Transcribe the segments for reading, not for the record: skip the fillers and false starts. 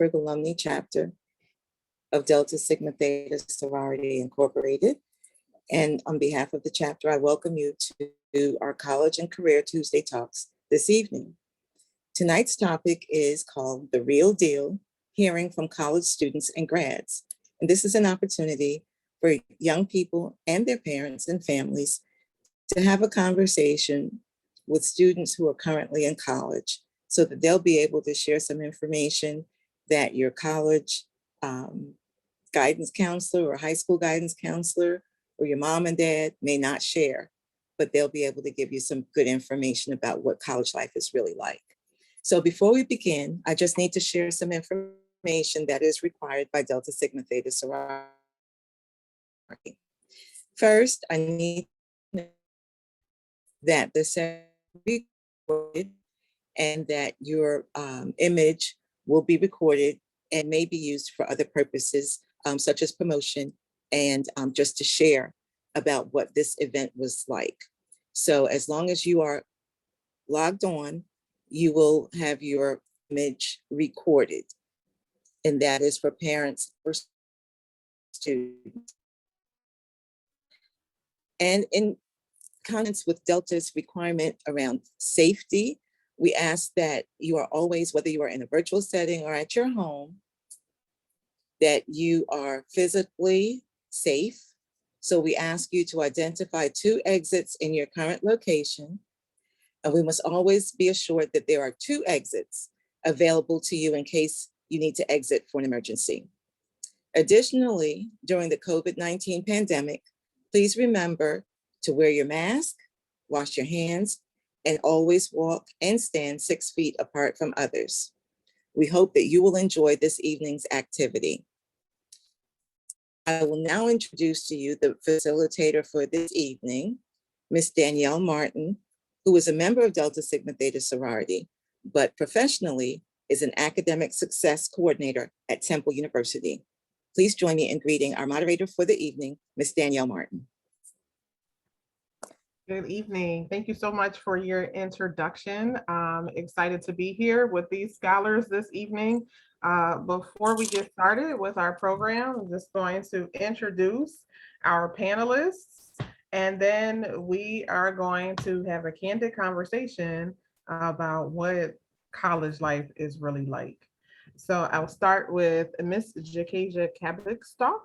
Alumni Chapter of Delta Sigma Theta Sorority Incorporated. And on behalf of the chapter, I welcome you to our College and Career Tuesday Talks this evening. Tonight's topic is called The Real Deal, Hearing from College Students and Grads. And this is an opportunity for young people and their parents and families to have a conversation with students who are currently in college so that they'll be able to share some information that your college guidance counselor or high school guidance counselor or your mom and dad may not share, but they'll be able to give you some good information about what college life is really like. So before we begin, I just need to share some information that is required by Delta Sigma Theta Sorority. First, I need to know that the session will be recorded and that your image will be recorded and may be used for other purposes, such as promotion and just to share about what this event was like. So as long as you are logged on, you will have your image recorded, and that is for parents or students. And in accordance with Delta's requirement around safety, we ask that you are always, whether you are in a virtual setting or at your home, that you are physically safe. So we ask you to identify 2 exits in your current location. And we must always be assured that there are 2 exits available to you in case you need to exit for an emergency. Additionally, during the COVID-19 pandemic, please remember to wear your mask, wash your hands, and always walk and stand 6 feet apart from others. We hope that you will enjoy this evening's activity. I will now introduce to you the facilitator for this evening, Ms. Danielle Martin, who is a member of Delta Sigma Theta Sorority, but professionally is an academic success coordinator at Temple University. Please join me in greeting our moderator for the evening, Ms. Danielle Martin. Good evening. Thank you so much for your introduction. I'm excited to be here with these scholars this evening. Before we get started with our program, I'm just going to introduce our panelists, and then we are going to have a candid conversation about what college life is really like. So I'll start with Miss Jakasia Cabbagestalk.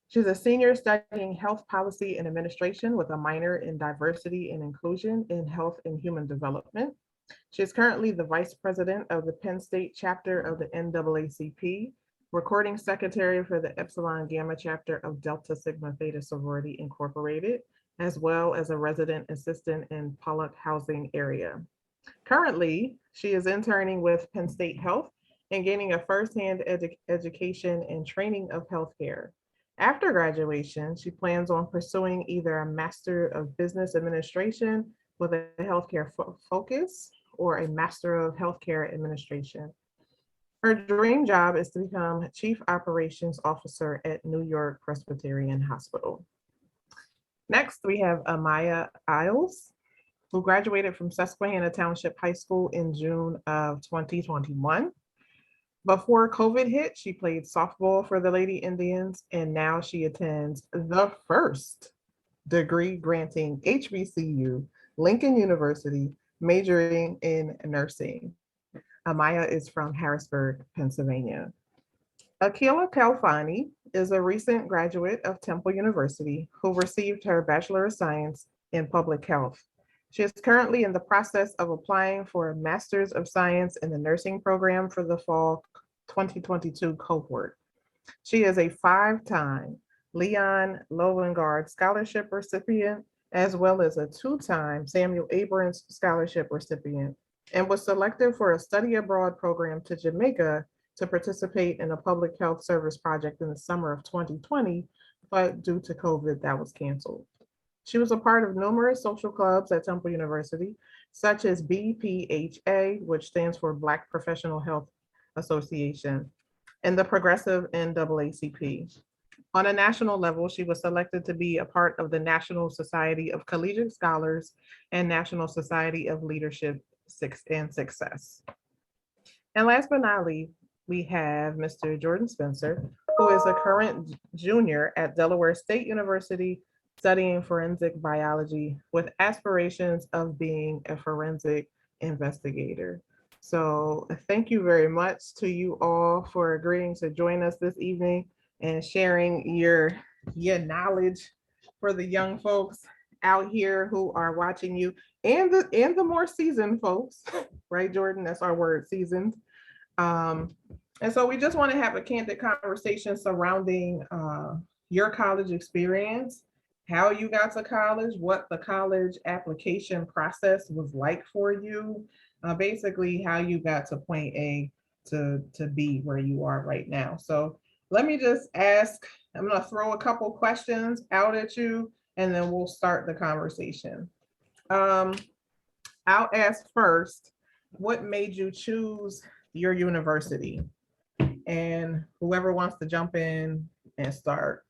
She's a senior studying health policy and administration with a minor in diversity and inclusion in health and human development. She is currently the vice president of the Penn State chapter of the NAACP, recording secretary for the Epsilon Gamma chapter of Delta Sigma Theta Sorority Incorporated, as well as a resident assistant in Pollock housing area. Currently, she is interning with Penn State Health and gaining a firsthand education and training of healthcare. After graduation, she plans on pursuing either a Master of Business Administration with a healthcare focus or a Master of Healthcare Administration. Her dream job is to become Chief Operations Officer at New York Presbyterian Hospital. Next, we have Amaya Iles, who graduated from Susquehanna Township High School in June of 2021. Before COVID hit, she played softball for the Lady Indians, and now she attends the first degree granting HBCU, Lincoln University, majoring in nursing. Amaya is from Harrisburg, Pennsylvania. Akilah Khalfani is a recent graduate of Temple University who received her Bachelor of Science in Public Health. She is currently in the process of applying for a Master's of Science in the nursing program for the fall 2022 cohort. She is a 5-time Leon Lovengard Scholarship recipient, as well as a 2-time Samuel Abrams Scholarship recipient, and was selected for a study abroad program to Jamaica to participate in a public health service project in the summer of 2020, but due to COVID, that was canceled. She was a part of numerous social clubs at Temple University, such as BPHA, which stands for Black Professional Health Association, and the Progressive NAACP. On a national level, she was selected to be a part of the National Society of Collegiate Scholars and National Society of Leadership and Success. And last but not least, we have Mr. Jordan Spencer, who is a current junior at Delaware State University studying forensic biology with aspirations of being a forensic investigator. So thank you very much to you all for agreeing to join us this evening and sharing your knowledge for the young folks out here who are watching you, and the more seasoned folks, right, Jordan? That's our word, seasoned. And so we just want to have a candid conversation surrounding your college experience, how you got to college, what the college application process was like for you, basically how you got to point A to B where you are right now. So let me just ask, I'm going to throw a couple questions out at you, and then we'll start the conversation. I'll ask first, what made you choose your university? And whoever wants to jump in and start,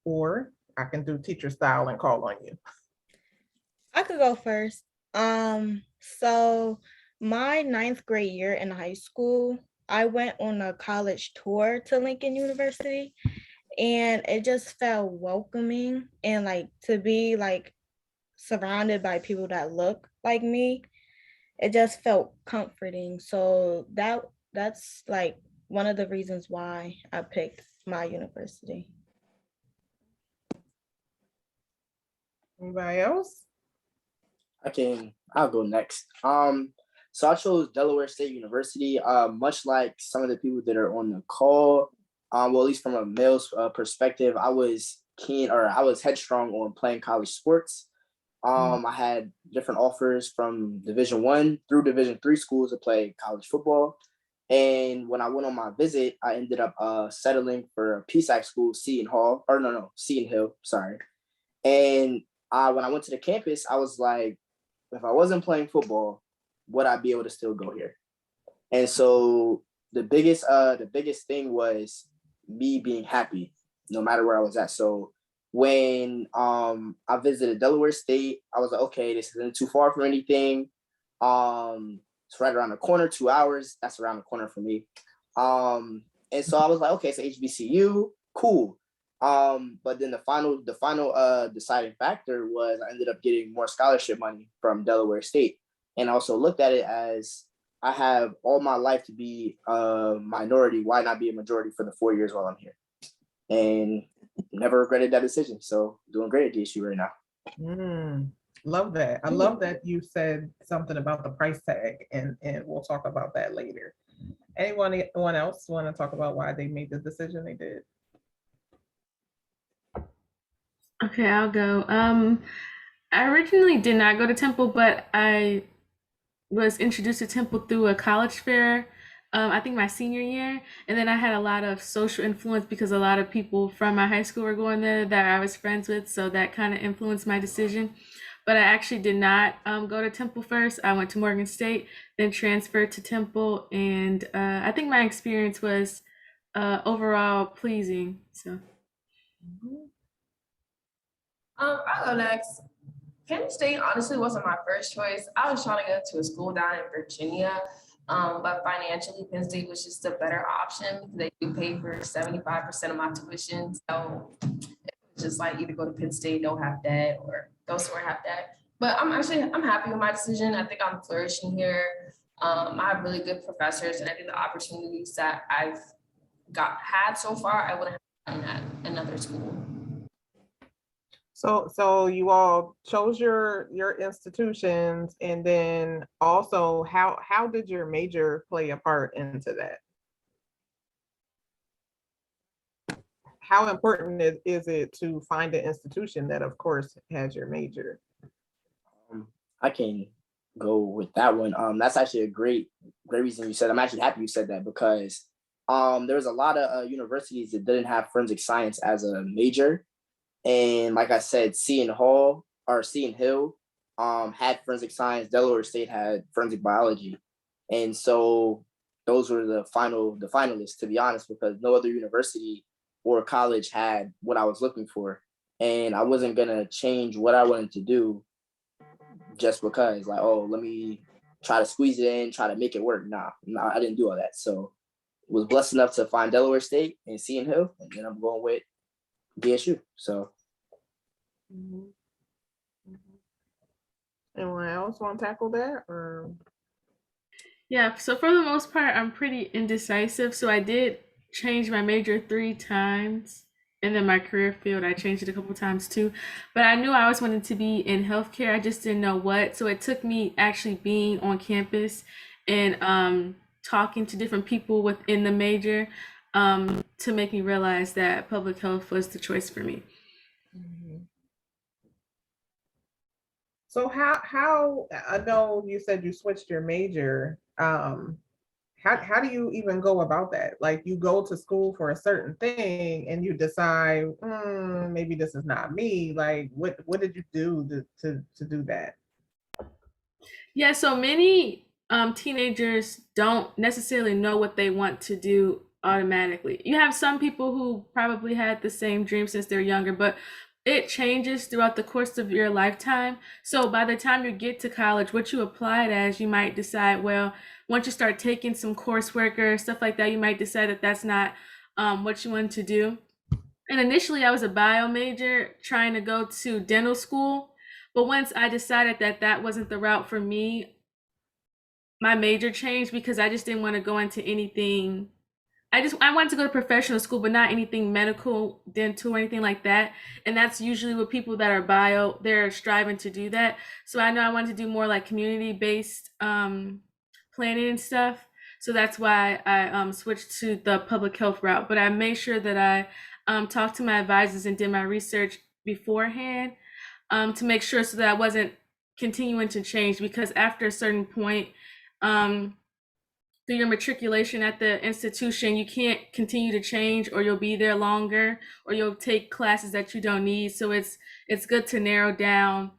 or I can do teacher style and call on you. I could go first. So my ninth grade year in high school, I went on a college tour to Lincoln University, and it just felt welcoming, and like to be like surrounded by people that look like me, it just felt comforting. So that's like one of the reasons why I picked my university. Anybody else? I'll go next. So I chose Delaware State University, much like some of the people that are on the call. Well, at least from a male's perspective, I was headstrong on playing college sports. I had different offers from Division I through Division III schools to play college football. And when I went on my visit, I ended up settling for a PSAC school, Seton Hill, sorry. And when I went to the campus, I was like, if I wasn't playing football, would I be able to still go here? And so the biggest thing was me being happy, no matter where I was at. So when I visited Delaware State, I was like, okay, this isn't too far from anything. It's right around the corner, 2 hours. That's around the corner for me. And so I was like, okay, so HBCU, cool. But then the final deciding factor was I ended up getting more scholarship money from Delaware State. And I also looked at it as I have all my life to be a minority. Why not be a majority for the 4 years while I'm here? And never regretted that decision. So doing great at DSU right now. Love that. I love that you said something about the price tag, and we'll talk about that later. Anyone else want to talk about why they made the decision they did? Okay, I'll go. I originally did not go to Temple, but I was introduced to Temple through a college fair, I think my senior year. And then I had a lot of social influence because a lot of people from my high school were going there that I was friends with. So that kind of influenced my decision. But I actually did not go to Temple first. I went to Morgan State, then transferred to Temple. And I think my experience was overall pleasing. So. I'll go next. Penn State honestly wasn't my first choice. I was trying to go to a school down in Virginia, but financially Penn State was just a better option because they do pay for 75% of my tuition. So it was just like either go to Penn State, don't have debt, or go somewhere have debt. But I'm happy with my decision. I think I'm flourishing here. I have really good professors, and I think the opportunities that I've had so far, I wouldn't have gotten at another school. So you all chose your institutions, and then also how did your major play a part into that? How important is it to find an institution that, of course, has your major? I can go with that one. That's actually a great reason you said. I'm actually happy you said that because there was a lot of universities that didn't have forensic science as a major. And like I said, Seton Hill had forensic science. Delaware State had forensic biology. And so those were the finalists, to be honest, because no other university or college had what I was looking for. And I wasn't going to change what I wanted to do just because, like, oh, let me try to squeeze it in, try to make it work. Nah, I didn't do all that. So was blessed enough to find Delaware State and Seton Hill, and then I'm going with DSU. So. Mhm. Anyone else want to tackle that, or? Yeah, so for the most part, I'm pretty indecisive. So I did change my major 3 times. And then my career field, I changed it a couple times too. But I knew I always wanted to be in healthcare. I just didn't know what. So it took me actually being on campus and talking to different people within the major to make me realize that public health was the choice for me. Mhm. So how I know you said you switched your major. How do you even go about that? Like, you go to school for a certain thing and you decide, maybe this is not me. Like, what did you do to do that? Yeah, so many teenagers don't necessarily know what they want to do automatically. You have some people who probably had the same dream since they're younger, but it changes throughout the course of your lifetime. So by the time you get to college, what you applied as, you might decide, well, once you start taking some coursework or stuff like that, you might decide that that's not what you want to do. And initially, I was a bio major trying to go to dental school. But once I decided that that wasn't the route for me, my major changed because I just didn't want to go into anything. I wanted to go to professional school, but not anything medical, dental, or anything like that. And that's usually what people that are bio, they're striving to do that. So I know I wanted to do more like community-based planning and stuff. So that's why I switched to the public health route. But I made sure that I talked to my advisors and did my research beforehand to make sure so that I wasn't continuing to change, because after a certain point, through your matriculation at the institution, you can't continue to change, or you'll be there longer, or you'll take classes that you don't need. So it's good to narrow down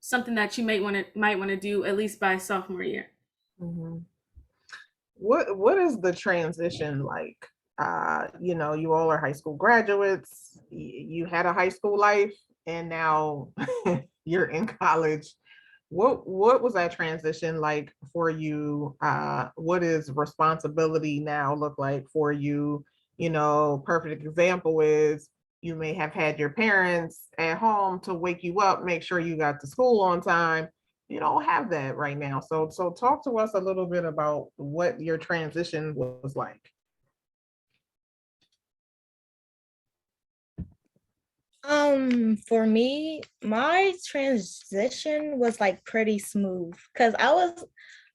something that you might want to do at least by sophomore year. Mhm. What is the transition like? You all are high school graduates. You had a high school life, and now you're in college. What was that transition like for you? What is responsibility now look like for you? Perfect example is you may have had your parents at home to wake you up, make sure you got to school on time. You don't have that right now. So talk to us a little bit about what your transition was like. For me, my transition was like pretty smooth because I was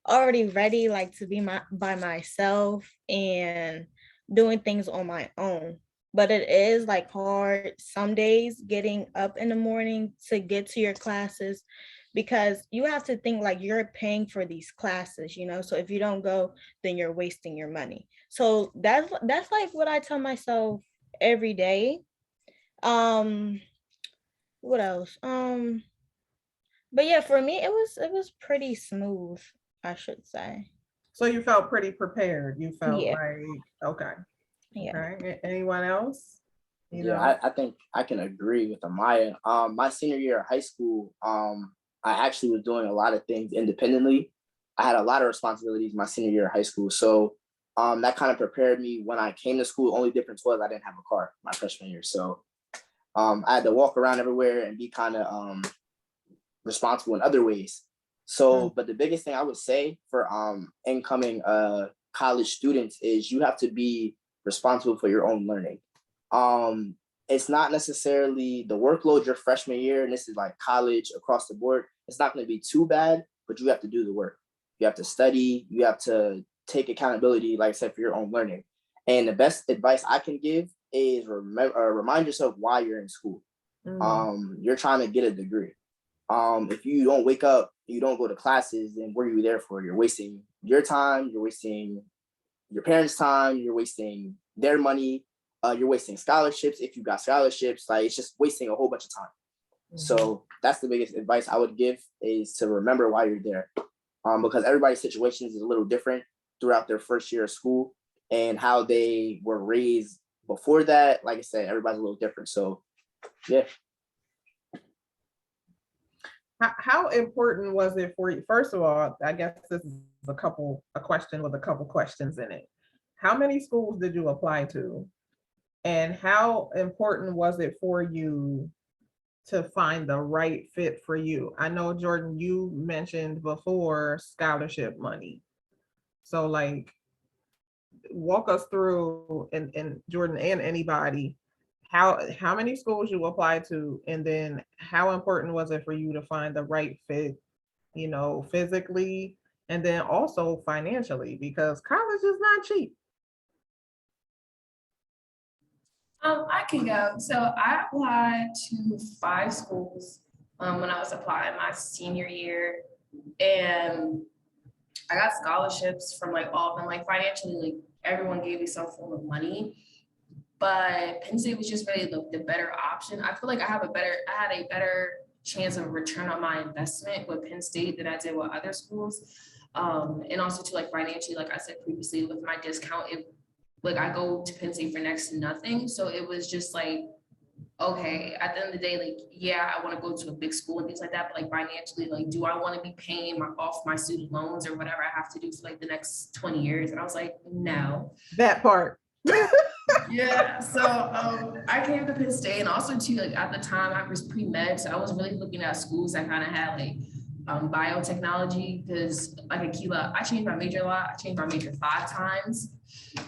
already ready like to be by myself and doing things on my own. But it is like hard some days getting up in the morning to get to your classes, because you have to think like you're paying for these classes, so if you don't go, then you're wasting your money. So that's like what I tell myself every day. um what else? But yeah, for me it was pretty smooth, I should say. So you felt pretty prepared. You felt Yeah. like, okay. Yeah. Okay. Anyone else? I think I can agree with Amaya. My senior year of high school, I actually was doing a lot of things independently. I had a lot of responsibilities my senior year of high school. So that kind of prepared me when I came to school. The only difference was I didn't have a car my freshman year. So I had to walk around everywhere and be kind of responsible in other ways. So, but the biggest thing I would say for incoming college students is you have to be responsible for your own learning. It's not necessarily the workload your freshman year, and this is like college across the board. It's not going to be too bad, but you have to do the work. You have to study. You have to take accountability, like I said, for your own learning. And the best advice I can give is remind yourself why you're in school. You're trying to get a degree. If you don't wake up, you don't go to classes, then what are you there for? You're wasting your time. You're wasting your parents' time. You're wasting their money. You're wasting scholarships. If you got scholarships, like it's just wasting a whole bunch of time. So that's the biggest advice I would give, is to remember why you're there. Because everybody's situations is a little different throughout their first year of school, and how they were raised before that. Like I said, everybody's a little different. So yeah. How important was it for you? First of all, I guess this is a question with a couple questions in it. how many schools did you apply to? And how important was it for you to find the right fit for you? I know, Jordan, you mentioned before scholarship money. So like, walk us through, and Jordan and anybody, how many schools you applied to, and then how important was it for you to find the right fit, you know, physically, and then also financially, because college is not cheap. I can go. So I applied to 5 schools when I was applying my senior year, and I got scholarships from like all of them. Like financially, like everyone gave me some form of money, but Penn State was just really the better option. I feel like I had a better chance of return on my investment with Penn State than I did with other schools. And also to like financially, like I said previously, with my discount, like I go to Penn State for next to nothing. So it was just like, okay, at the end of the day, like, yeah, I want to go to a big school and things like that, but like financially, like, do I want to be paying off my student loans or whatever I have to do for like the next 20 years? And I was like, no. That part. Yeah, so I came to Penn State, and also too, like at the time I was pre-med, so I was really looking at schools that kind of had like biotechnology, because like Akilah, I changed my major a lot. I changed my major 5 times.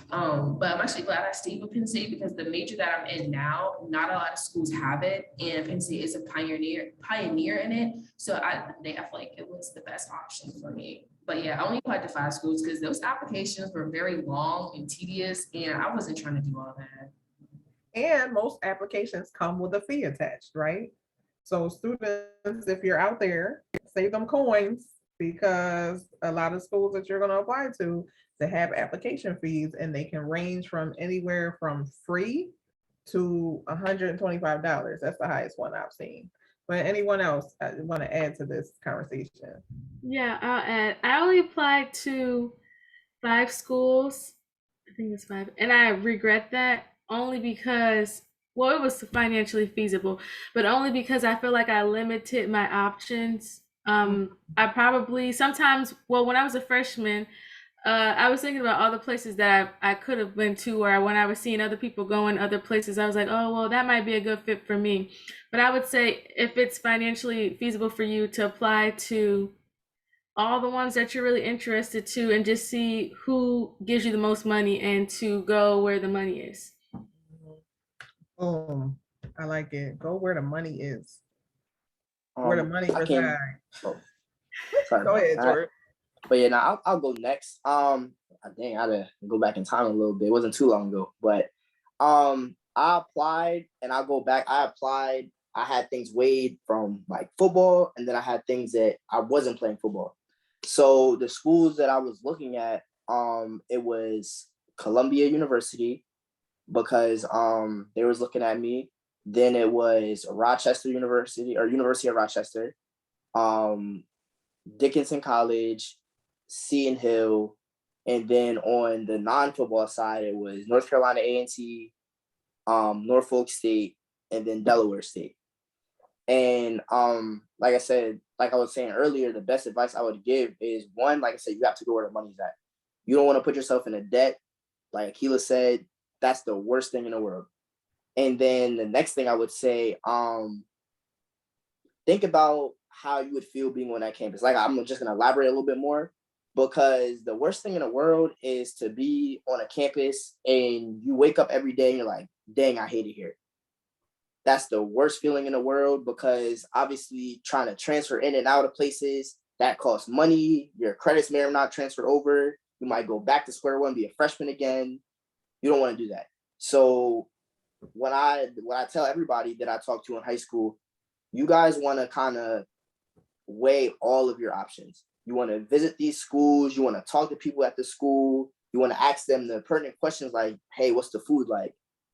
But I'm actually glad I stayed with Penn State, because the major that I'm in now, not a lot of schools have it, and Penn State is a pioneer in it. So I feel like it was the best option for me. But yeah, I only applied to 5 schools because those applications were very long and tedious, and I wasn't trying to do all that. And most applications come with a fee attached, right? So students, if you're out there, save them coins, because a lot of schools that you're going to apply to, they have application fees, and they can range from anywhere from free to $125. That's the highest one I've seen. But anyone else want to add to this conversation? Yeah, I'll add. I only applied to 5 schools. I think it's 5. And I regret that only because, well, it was financially feasible, but only because I feel like I limited my options. I probably sometimes, well, when I was a freshman, I was thinking about all the places that I could have been to, or when I was seeing other people going other places, I was like, oh, well, that might be a good fit for me. But I would say if it's financially feasible for you to apply to all the ones that you're really interested to, and just see who gives you the most money and to go where the money is. I like it. Go where the money is. Where the money resides. Sorry. Go ahead, George. But yeah, now I'll go next. Dang, I had to go back in time a little bit. It wasn't too long ago, but I applied, and I'll go back. I applied. I had things weighed from like football, and then I had things that I wasn't playing football. So the schools that I was looking at, it was Columbia University, because they was looking at me. Then it was Rochester University, or University of Rochester, Dickinson College, Seton Hill, and then on the non-football side, it was North Carolina A&T, Norfolk State, and then Delaware State. And like I said, like I was saying earlier, the best advice I would give is, one, like I said, you have to go where the money's at. You don't want to put yourself in a debt. Like Akilah said, that's the worst thing in the world. And then the next thing I would say, think about how you would feel being on that campus. Like, I'm just going to elaborate a little bit more, because the worst thing in the world is to be on a campus and you wake up every day and you're like, dang, I hate it here. That's the worst feeling in the world, because obviously trying to transfer in and out of places, that costs money. Your credits may or not transfer over. You might go back to square one, be a freshman again. You don't want to do that. So when I tell everybody that I talk to in high school, you guys want to kind of weigh all of your options. You want to visit these schools. You want to talk to people at the school. You want to ask them the pertinent questions like, hey, what's the food like?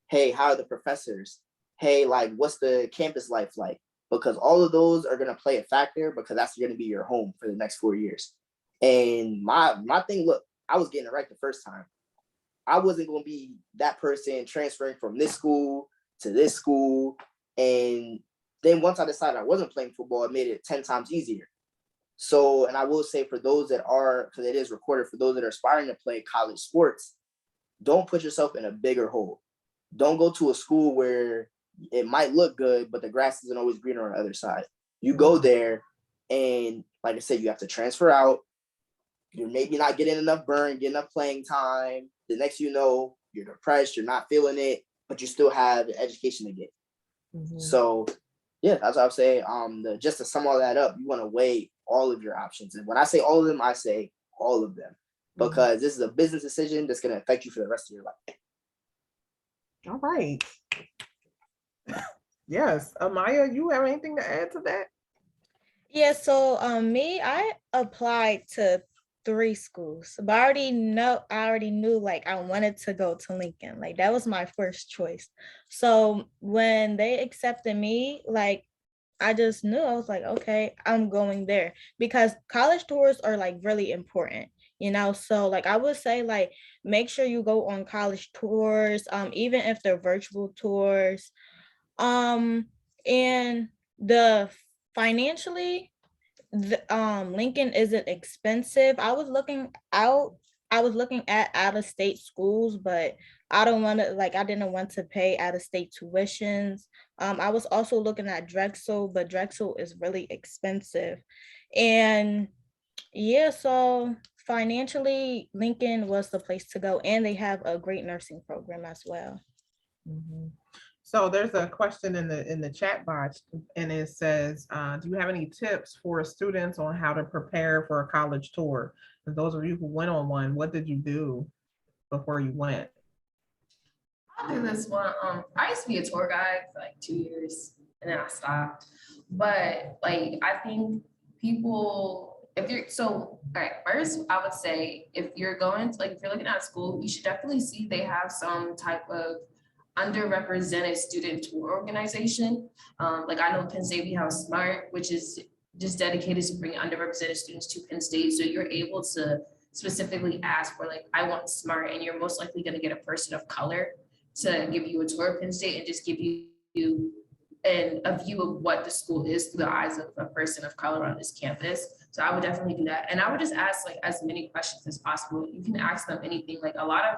Hey, how are the professors? Hey, like, what's the campus life like? Because all of those are going to play a factor, because that's going to be your home for the next 4 years. And my thing, look, I was getting it right the first time. I wasn't going to be that person transferring from this school to this school. And then once I decided I wasn't playing football, it made it 10 times easier. So, and I will say, for those that are, because it is recorded, for those that are aspiring to play college sports, don't put yourself in a bigger hole. Don't go to a school where it might look good, but the grass isn't always greener on the other side. You go there and like I said, you have to transfer out. You're maybe not getting enough burn, getting enough playing time. The next you know, you're depressed, you're not feeling it, but you still have the education to get. So yeah, that's what I'm saying. Just to sum all that up, you want to weigh all of your options. And when I say all of them, I say all of them. Because this is a business decision that's going to affect you for the rest of your life. All right. Yes. Amaya, you have anything to add to that? Yeah, so I applied to 3 schools, but I already knew like I wanted to go to Lincoln. Like that was my first choice. So when they accepted me, like I just knew. I was like, okay, I'm going there, because college tours are like really important, so like I would say like make sure you go on college tours, even if they're virtual tours. And the financially, Lincoln isn't expensive. I was looking at out of state schools, but I didn't want to pay out of state tuitions. I was also looking at Drexel, but Drexel is really expensive. And yeah, so financially, Lincoln was the place to go, and they have a great nursing program as well. So there's a question in the chat box, and it says, do you have any tips for students on how to prepare for a college tour? And those of you who went on one, what did you do before you went? I'll do this one. I used to be a tour guide for like 2 years and then I stopped. But like I think people, all right, first I would say if you're looking at school, you should definitely see they have some type of underrepresented student tour organization. Like I know Penn State, we have SMART, which is just dedicated to bringing underrepresented students to Penn State. So you're able to specifically ask for like, I want SMART, and you're most likely going to get a person of color to give you a tour of Penn State and just give you a view of what the school is through the eyes of a person of color on this campus. So I would definitely do that. And I would just ask like as many questions as possible. You can ask them anything. Like a lot of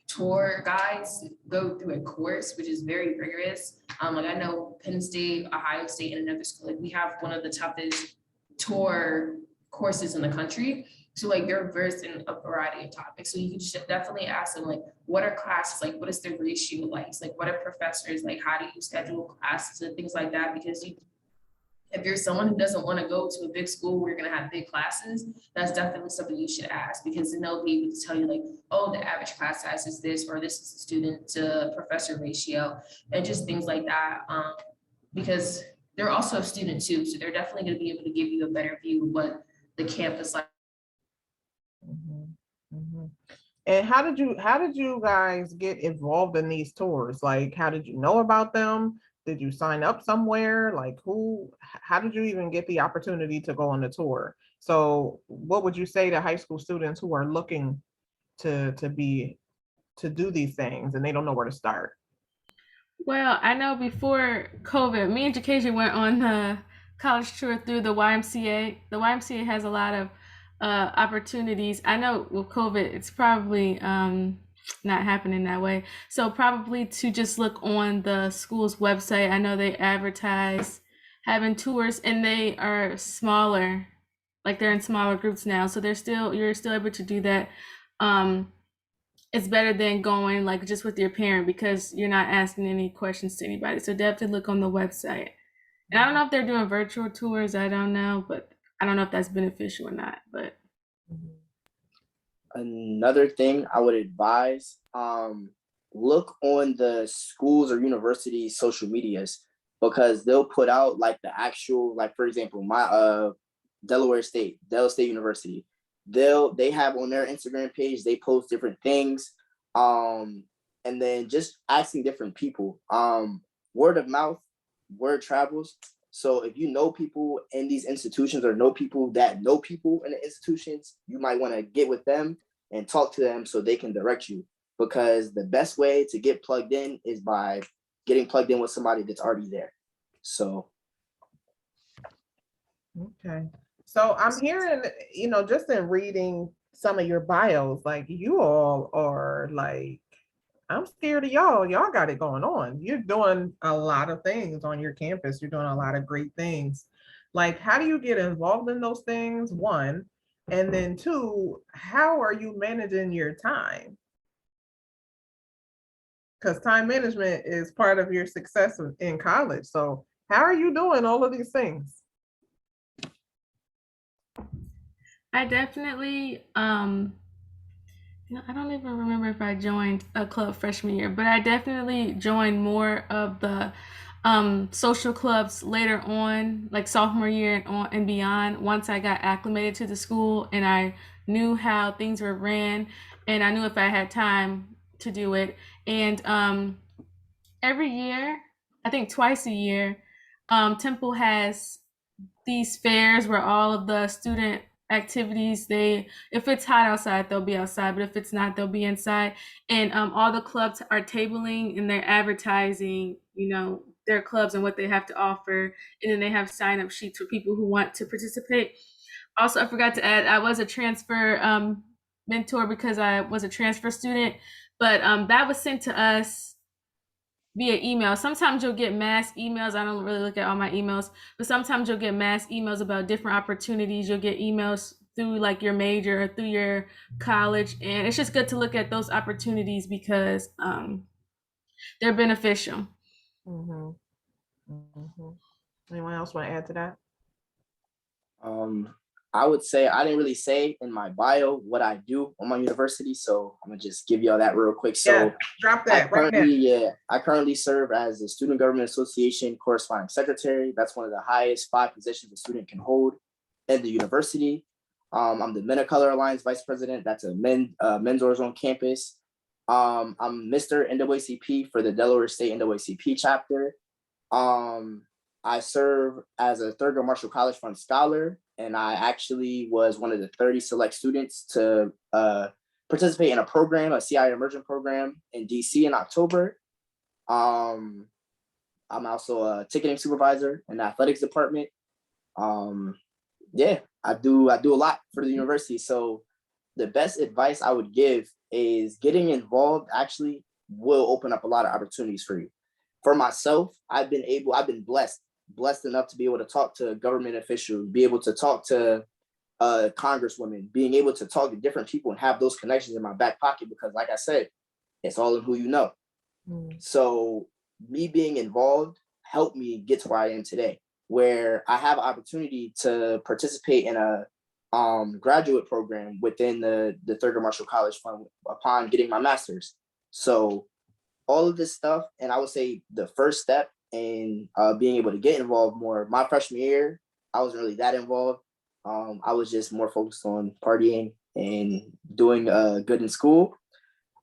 tour guides go through a course, which is very rigorous. Like I know Penn State, Ohio State, and another school, like we have one of the toughest tour courses in the country. So like they're versed in a variety of topics. So you can just definitely ask them like, what are classes like? What is the ratio like? It's like, what are professors like? How do you schedule classes and things like that? Because if you're someone who doesn't want to go to a big school where you're going to have big classes, that's definitely something you should ask, because then they'll be able to tell you like, oh, the average class size is this, or this is the student to professor ratio, and just things like that. Because they're also a student too. So they're definitely going to be able to give you a better view of what the campus like. And how did you guys get involved in these tours? Like, how did you know about them? Did you sign up somewhere? Like how did you even get the opportunity to go on the tour? So what would you say to high school students who are looking to do these things and they don't know where to start? Well, I know before COVID, me and Jakasia went on the college tour through the YMCA. The YMCA has a lot of opportunities. I know with COVID, it's probably not happening that way. So probably to just look on the school's website. I know they advertise having tours, and they are smaller, like they're in smaller groups now. So you're still able to do that. It's better than going like just with your parent, because you're not asking any questions to anybody. So definitely look on the website. And I don't know if they're doing virtual tours. I don't know, but I don't know if that's beneficial or not. But another thing I would advise, look on the schools or universities' social medias, because they'll put out like the actual, like for example, my Delaware State University. They have on their Instagram page, they post different things. And then just asking different people. Word of mouth, word travels. So if you know people in these institutions or know people that know people in the institutions, you might want to get with them and talk to them so they can direct you, because the best way to get plugged in is by getting plugged in with somebody that's already there. So. Okay. So I'm hearing, just in reading some of your bios, like you all are like, I'm scared of y'all. Y'all got it going on. You're doing a lot of things on your campus. You're doing a lot of great things. Like, how do you get involved in those things? One, and then two, how are you managing your time? Because time management is part of your success in college. So how are you doing all of these things? I definitely, I don't even remember if I joined a club freshman year, but I definitely joined more of the social clubs later on, like sophomore year and on and beyond. Once I got acclimated to the school and I knew how things were ran, and I knew if I had time to do it. And every year, I think twice a year, Temple has these fairs where all of the student activities, they, if it's hot outside they'll be outside, but if it's not they'll be inside. And all the clubs are tabling and they're advertising, their clubs and what they have to offer, and then they have sign up sheets for people who want to participate. Also, I forgot to add, I was a transfer mentor because I was a transfer student, but that was sent to us via email. Sometimes you'll get mass emails. I don't really look at all my emails, but sometimes you'll get mass emails about different opportunities. You'll get emails through like your major or through your college, and it's just good to look at those opportunities because they're beneficial. Mm-hmm. Mm-hmm. Anyone else want to add to that? I would say I didn't really say in my bio what I do on my university, so I'm gonna just give y'all that real quick. So yeah, drop that right now. I currently serve as the Student Government Association Corresponding Secretary. That's one of the highest 5 positions a student can hold in the university. I'm the Men of Color Alliance Vice President. That's a men's on campus. I'm Mr. NAACP for the Delaware State NAACP chapter. I serve as a Thurgood Marshall College Fund Scholar, and I actually was one of the 30 select students to participate in a program, a CI immersion program in DC in October. I'm also a ticketing supervisor in the athletics department. Yeah, I do a lot for the university. So the best advice I would give is getting involved actually will open up a lot of opportunities for you. For myself, I've been blessed enough to be able to talk to government officials, be able to talk to congresswomen, being able to talk to different people and have those connections in my back pocket, because like I said, it's all in who you know. So me being involved helped me get to where I am today, where I have an opportunity to participate in a graduate program within the Thurgood Marshall College Fund upon getting my master's. So all of this stuff, and I would say the first step in being able to get involved more, my freshman year, I wasn't really that involved. I was just more focused on partying and doing good in school.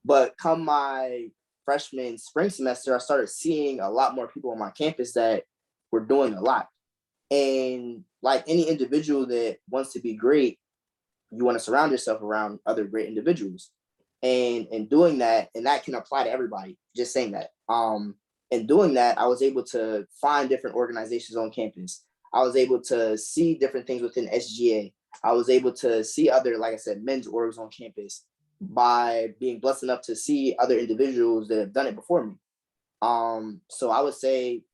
But come my freshman spring semester, I started seeing a lot more people on my campus that were doing a lot. And like any individual that wants to be great, you want to surround yourself around other great individuals. And doing that, and that can apply to everybody, just saying that. And doing that, I was able to find different organizations on campus. I was able to see different things within SGA. I was able to see other, like I said, men's orgs on campus by being blessed enough to see other individuals that have done it before me. So I would say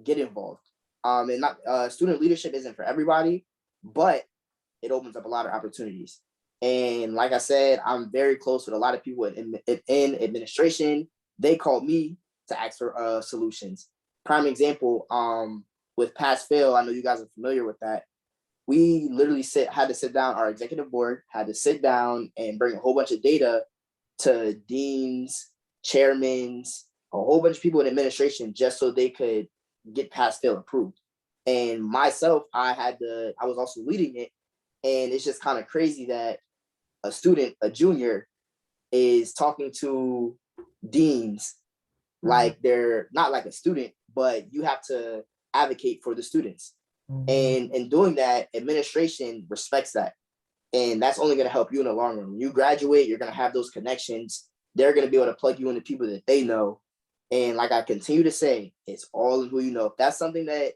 get involved. And not student leadership isn't for everybody, but it opens up a lot of opportunities. And like I said, I'm very close with a lot of people in administration. They called me to ask for solutions. Prime example, with pass fail, I know you guys are familiar with that. We literally had to sit down, our executive board had to sit down and bring a whole bunch of data to deans, chairmen, a whole bunch of people in administration just so they could get pass fail approved. And myself, I was also leading it. And it's just kind of crazy that a student, a junior, is talking to deans like they're not like a student, but you have to advocate for the students. And in doing that, administration respects that. And that's only going to help you in the long run. When you graduate, you're going to have those connections. They're going to be able to plug you into people that they know. And like I continue to say, it's all in who you know. If that's something that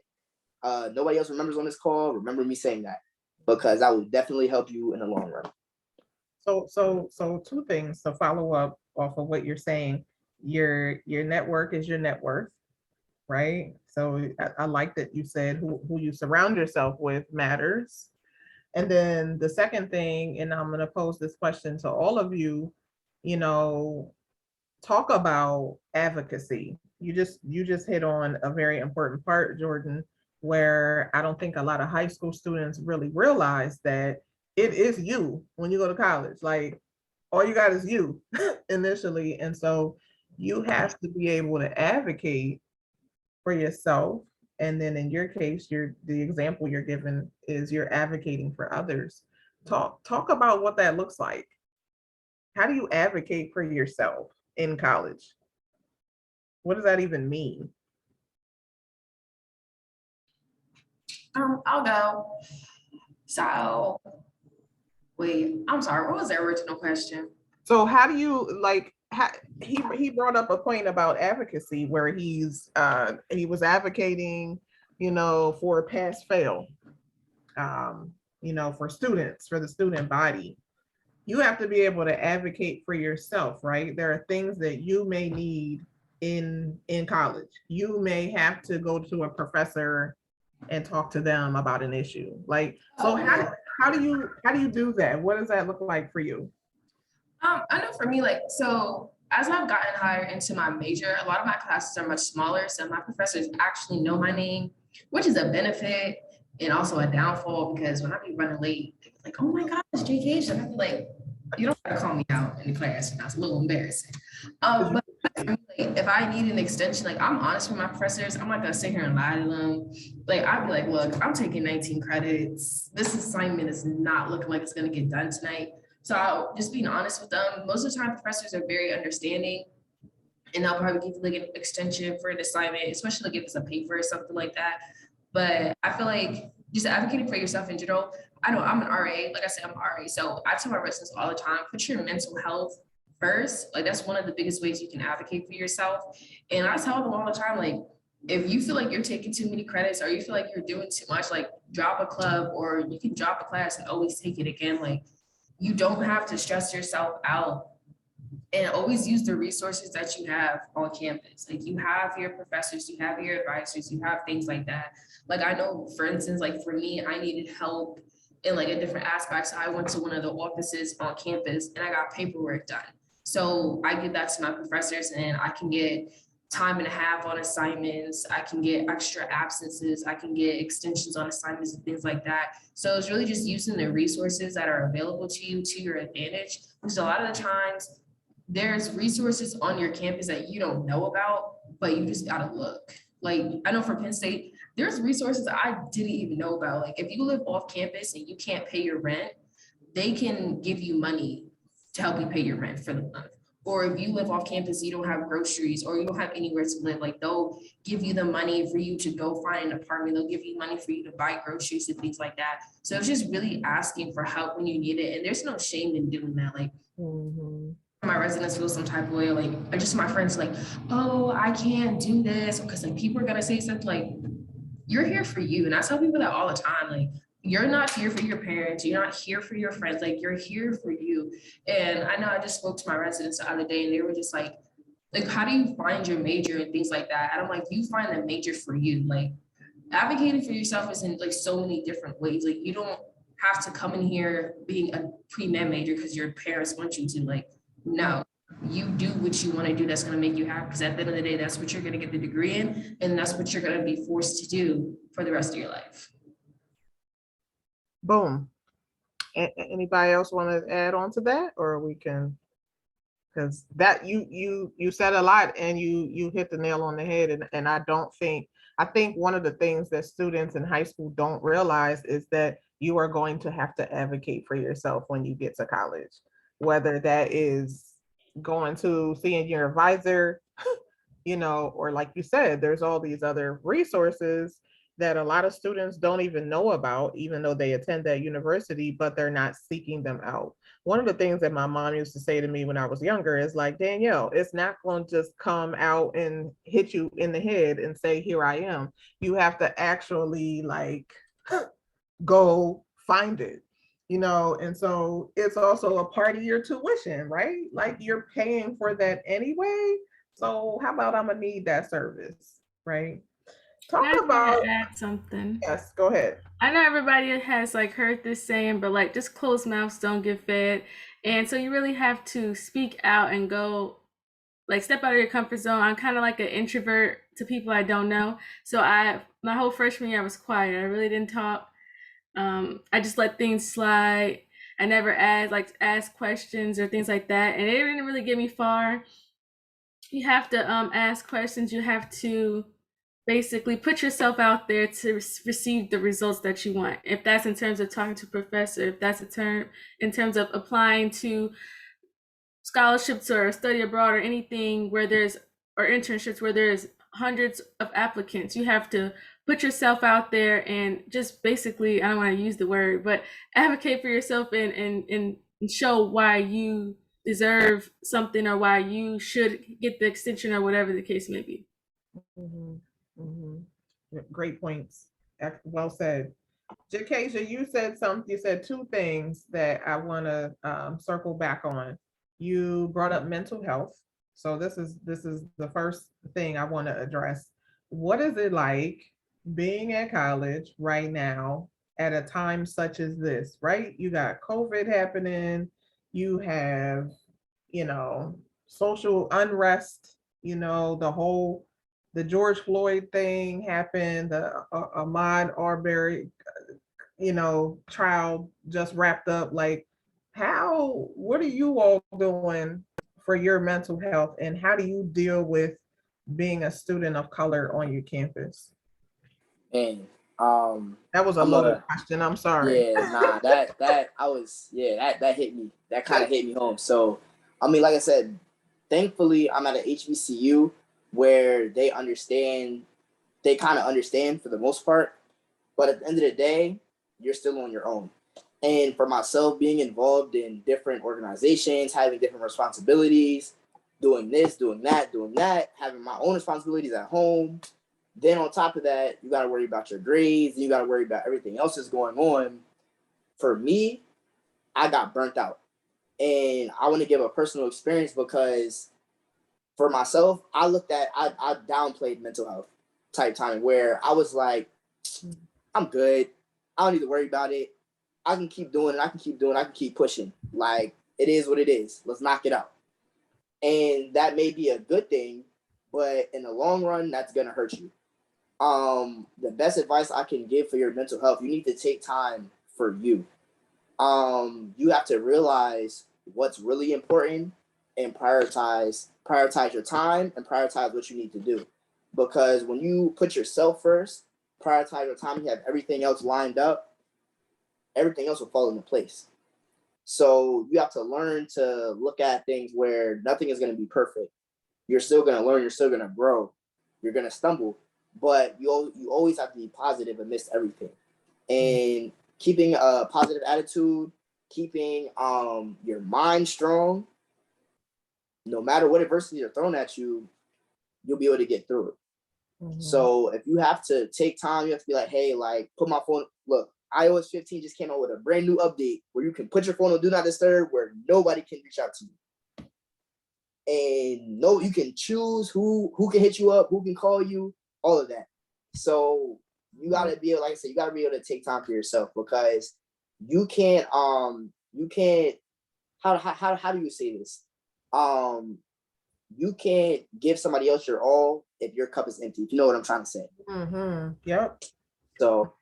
nobody else remembers on this call, remember me saying that, because that will definitely help you in the long run. So two things to follow up off of what you're saying. Your network is your net worth, right? So I like that you said who you surround yourself with matters. And then the second thing, and I'm going to pose this question to all of you, you know, talk about advocacy. You just hit on a very important part, Jordan, where I don't think a lot of high school students really realize that it is you when you go to college. Like all you got is you initially. And so you have to be able to advocate for yourself. And then in your case, the example you're given is you're advocating for others. Talk about what that looks like. How do you advocate for yourself in college? What does that even mean? I'll go. So, wait, I'm sorry, what was the original question? So how do you he brought up a point about advocacy where he was advocating, for pass fail, for students, for the student body. You have to be able to advocate for yourself, right? There are things that you may need in college. You may have to go to a professor and talk to them about an issue. So how do you do that? What does that look like for you? I know for me, so as I've gotten higher into my major, a lot of my classes are much smaller. So my professors actually know my name, which is a benefit and also a downfall, because when I be running late, they're like, oh my gosh, Jakasia. And I be like, you don't gotta call me out in the class. That's a little embarrassing. But if I need an extension, I'm honest with my professors. I'm not gonna sit here and lie to them. I'd be like, look, I'm taking 19 credits. This assignment is not looking like it's gonna get done tonight. So I'll just being honest with them. Most of the time, professors are very understanding, and they'll probably give you an extension for an assignment, especially if it's a paper or something like that. But I feel like just advocating for yourself in general. I know I'm an RA. Like I said, I'm an RA. So I tell my residents all the time, put your mental health first. That's one of the biggest ways you can advocate for yourself. And I tell them all the time, if you feel like you're taking too many credits or you feel like you're doing too much, drop a club, or you can drop a class and always take it again. You don't have to stress yourself out, and always use the resources that you have on campus. You have your professors, you have your advisors, you have things like that. I know, for instance, for me, I needed help in a different aspect. So I went to one of the offices on campus and I got paperwork done. So I give that to my professors, and I can get time and a half on assignments. I can get extra absences. I can get extensions on assignments and things like that. So it's really just using the resources that are available to you to your advantage. Because a lot of the times there's resources on your campus that you don't know about, but you just gotta look. I know for Penn State, there's resources I didn't even know about. If you live off campus and you can't pay your rent, they can give you money to help you pay your rent for the month. Or if you live off campus, you don't have groceries or you don't have anywhere to live, they'll give you the money for you to go find an apartment. They'll give you money for you to buy groceries and things like that. So it's just really asking for help when you need it. And there's no shame in doing that. My residents feel some type of way, just my friends oh, I can't do this because people are gonna say something. You're here for you. And I tell people that all the time. You're not here for your parents. You're not here for your friends. You're here for you. And I know I just spoke to my residents the other day and they were just how do you find your major and things like that? And I'm you find the major for you. Advocating for yourself is in so many different ways. You don't have to come in here being a pre-med major because your parents want you to. No, you do what you want to do that's going to make you happy, because at the end of the day, that's what you're going to get the degree in, and that's what you're going to be forced to do for the rest of your life. Boom. Anybody else want to add on to that, or we can, because that you said a lot and you hit the nail on the head, and I think one of the things that students in high school don't realize is that you are going to have to advocate for yourself when you get to college, whether that is going to seeing your advisor, or like you said, there's all these other resources that a lot of students don't even know about, even though they attend that university, but they're not seeking them out. One of the things that my mom used to say to me when I was younger is Danielle, it's not going to just come out and hit you in the head and say, here I am. You have to actually go find it. you know, and so it's also a part of your tuition, right? Like you're paying for that anyway. So how about I'm gonna need that service, right? Talk I just want about, to add something. yes, go ahead. I know everybody has like heard this saying, but like just closed mouths don't get fed. And so you really have to speak out and go like step out of your comfort zone. I'm kind of like an introvert to people I don't know. So my whole freshman year I was quiet. I really didn't talk. I just let things slide. I never ask questions or things like that, and it didn't really get me far. You have to ask questions. You have to basically put yourself out there to receive the results that you want. If that's in terms of talking to a professor, if that's in terms of applying to scholarships or study abroad or anything where there's or internships where there's hundreds of applicants, you have to put yourself out there and just basically, I don't want to use the word, but advocate for yourself and show why you deserve something or why you should get the extension or whatever the case may be. Mhm, mhm. Great points. Well said. Jakasia, you said something, you said two things that I want to circle back on. You brought up mental health. So this is the first thing I want to address. What is it like being at college right now at a time such as this, right? You got COVID happening, you have, you know, social unrest, you know, the George Floyd thing happened, the Ahmaud Arbery, you know, trial just wrapped up. Like, what are you all doing for your mental health, and how do you deal with being a student of color on your campus? And That was a I'm loaded a question. I'm sorry. yeah, nah, that I was that hit me. That kind of hit me home. So I mean, like I said, thankfully I'm at an HBCU where they kind of understand for the most part. But at the end of the day, you're still on your own. And for myself, being involved in different organizations, having different responsibilities, doing this, doing that, having my own responsibilities at home. Then on top of that, you got to worry about your grades, and you got to worry about everything else that's going on. For me, I got burnt out. And I want to give a personal experience because for myself, I downplayed mental health type time where I was like, I'm good. I don't need to worry about it. I can keep doing it. I can keep pushing. Like, it is what it is. Let's knock it out. And that may be a good thing, but in the long run, that's going to hurt you. The best advice I can give for your mental health, you need to take time for you. You have to realize what's really important and prioritize your time and prioritize what you need to do. Because when you put yourself first, prioritize your time, you have everything else lined up, everything else will fall into place. So you have to learn to look at things where nothing is going to be perfect. You're still going to learn, you're still going to grow, you're going to stumble, but you always have to be positive amidst everything. And keeping a positive attitude, keeping your mind strong, no matter what adversity are thrown at you, you'll be able to get through it. Mm-hmm. So if you have to take time, you have to be like, hey, like, put my phone, look, iOS 15 just came out with a brand new update where you can put your phone on Do Not Disturb where nobody can reach out to you. And no, you can choose who can hit you up, who can call you, all of that. So you gotta be able, like I said, you gotta be able to take time for yourself because you can't how do you say this? You can't give somebody else your all if your cup is empty. If you know what I'm trying to say. Mm-hmm. Yep. So.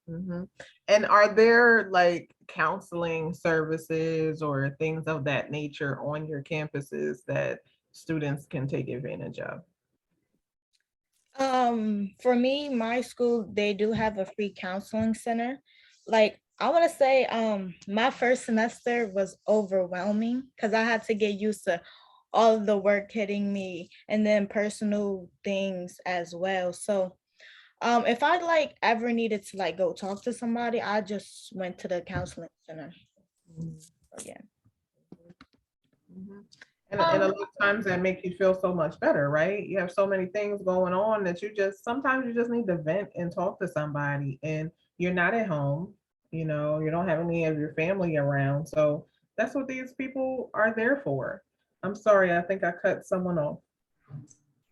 Mm-hmm. And are there like counseling services or things of that nature on your campuses that students can take advantage of? For me, my school, they do have a free counseling center. Like, I want to say, my first semester was overwhelming because I had to get used to all of the work hitting me and then personal things as well. So, if I like ever needed to like go talk to somebody, I just went to the counseling center. So, yeah. Mm-hmm. And a lot of times that make you feel so much better, right? You have so many things going on that sometimes you just need to vent and talk to somebody, and you're not at home. you know, you don't have any of your family around. So that's what these people are there for. I'm sorry, I think I cut someone off.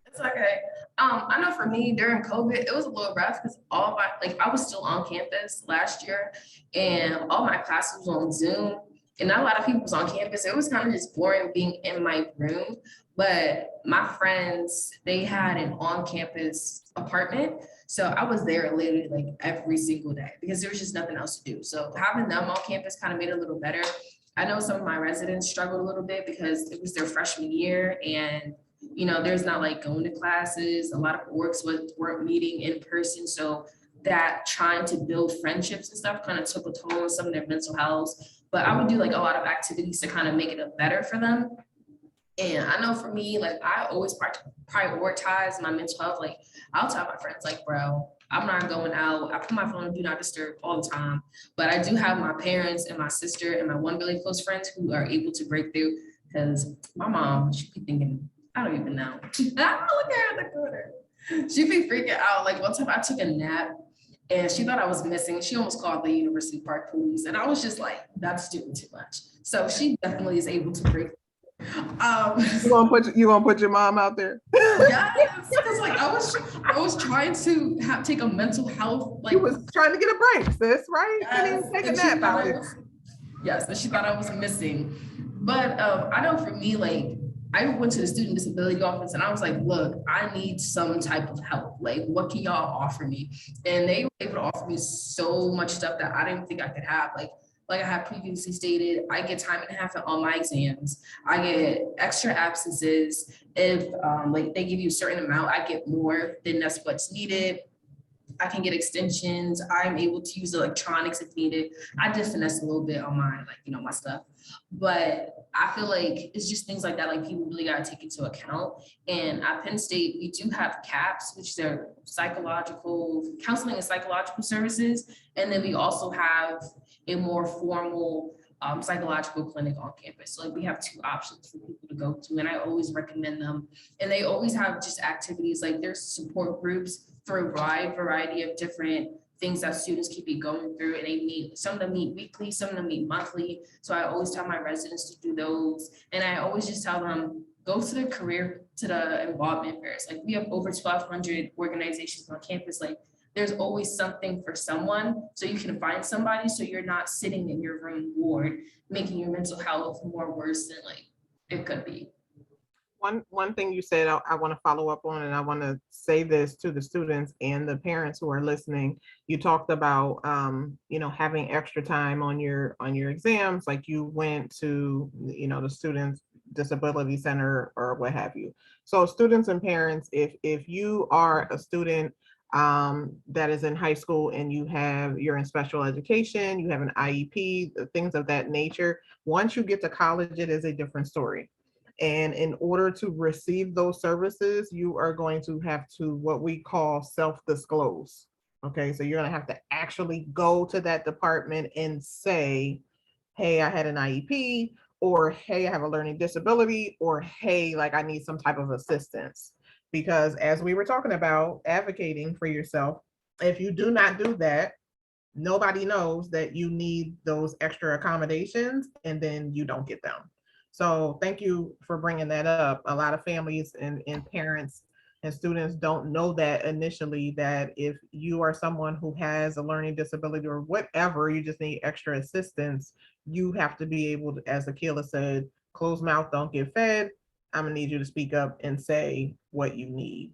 It's okay. I know for me during COVID, it was a little rough because I was still on campus last year and all my classes was on Zoom and not a lot of people was on campus. It was kind of just boring being in my room. But my friends, they had an on-campus apartment. So I was there literally like every single day because there was just nothing else to do. So having them on campus kind of made it a little better. I know some of my residents struggled a little bit because it was their freshman year and you know, there's not like going to classes. A lot of weren't meeting in person. So that trying to build friendships and stuff kind of took a toll on some of their mental health. But I would do like a lot of activities to kind of make it better for them. And I know for me, like I always prioritize my mental health. Like I'll tell my friends, like, bro, I'm not going out. I put my phone on do not disturb all the time. But I do have my parents and my sister and my one really close friends who are able to break through because my mom, she be thinking, I don't even know. I look at her in the corner. She'd be freaking out. Like one time I took a nap and she thought I was missing. She almost called the University Park police. And I was just like, that's doing too much. So she definitely is able to break. You gonna put your mom out there? Yes, because like I was trying to take a mental health like you was trying to get a break, sis, right? Yes, Take a nap out here. Yes, and she thought I was missing. But I know for me, like I went to the student disability office and I was like, look, I need some type of help. Like, what can y'all offer me? And they were able to offer me so much stuff that I didn't think I could have. Like I had previously stated, I get time and a half on my exams. I get extra absences. If like they give you a certain amount, I get more than that's what's needed. I can get extensions. I'm able to use electronics if needed. I did finesse a little bit on my, like, you know, my stuff. But I feel like it's just things like that, like people really got to take into account. And at Penn State, we do have CAPS, which are psychological counseling and psychological services. And then we also have a more formal psychological clinic on campus. So like we have two options for people to go to, and I always recommend them. And they always have just activities, like there's support groups for a wide variety of different things that students keep be going through, and they meet, some of them meet weekly, some of them meet monthly. So I always tell my residents to do those. And I always just tell them, go to the involvement fairs. Like we have over 1,200 organizations on campus. Like there's always something for someone, so you can find somebody so you're not sitting in your room ward, making your mental health more worse than like it could be. One thing you said I want to follow up on, and I want to say this to the students and the parents who are listening. You talked about you know, having extra time on your exams, like you went to, you know, the Students Disability Center or what have you. So students and parents, if you are a student that is in high school and you're in special education, you have an IEP, things of that nature, once you get to college, it is a different story. And in order to receive those services, you are going to have to what we call self-disclose. Okay, so you're going to have to actually go to that department and say, hey, I had an IEP, or hey, I have a learning disability, or hey, like I need some type of assistance. Because as we were talking about, advocating for yourself, if you do not do that, nobody knows that you need those extra accommodations, and then you don't get them. So thank you for bringing that up. A lot of families and parents and students don't know that initially, that if you are someone who has a learning disability or whatever, you just need extra assistance, you have to be able to, as Akilah said, closed mouth don't get fed. I'm gonna need you to speak up and say what you need.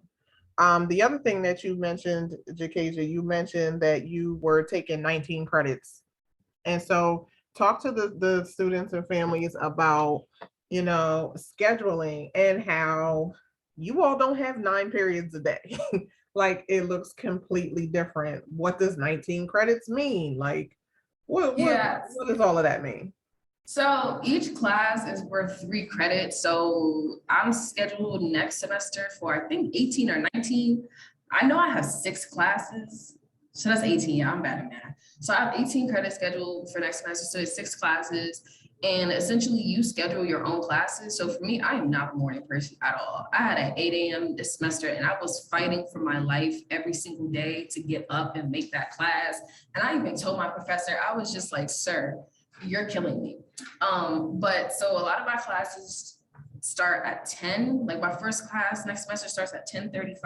The other thing that you mentioned, Jakasia, you mentioned that you were taking 19 credits. And so talk to the students and families about, you know, scheduling and how you all don't have 9 periods a day. Like it looks completely different. What does 19 credits mean? Like what does all of that mean? So each class is worth 3 credits. So I'm scheduled next semester for I think 18 or 19. I know I have 6 classes. So that's 18. Yeah, I'm bad at math. So I have 18 credits scheduled for next semester. So it's 6 classes. And essentially you schedule your own classes. So for me, I am not a morning person at all. I had an 8 a.m. this semester and I was fighting for my life every single day to get up and make that class. And I even told my professor, I was just like, sir, you're killing me. But so a lot of my classes start at 10. Like my first class next semester starts at 10:35.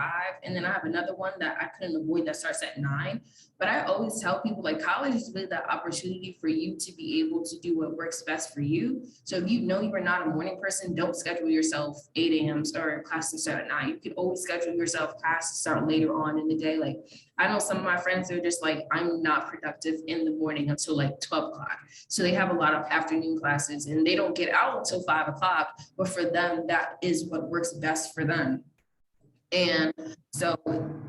And then I have another one that I couldn't avoid that starts at 9. But I always tell people like college is really that opportunity for you to be able to do what works best for you. So if you know you are not a morning person, don't schedule yourself 8 a.m. or classes start at 9. You can always schedule yourself classes start later on in the day. Like I know some of my friends are just like, I'm not productive in the morning until like 12 o'clock. So they have a lot of afternoon classes and they don't get out until 5 o'clock. But for them, that is what works best for them. And so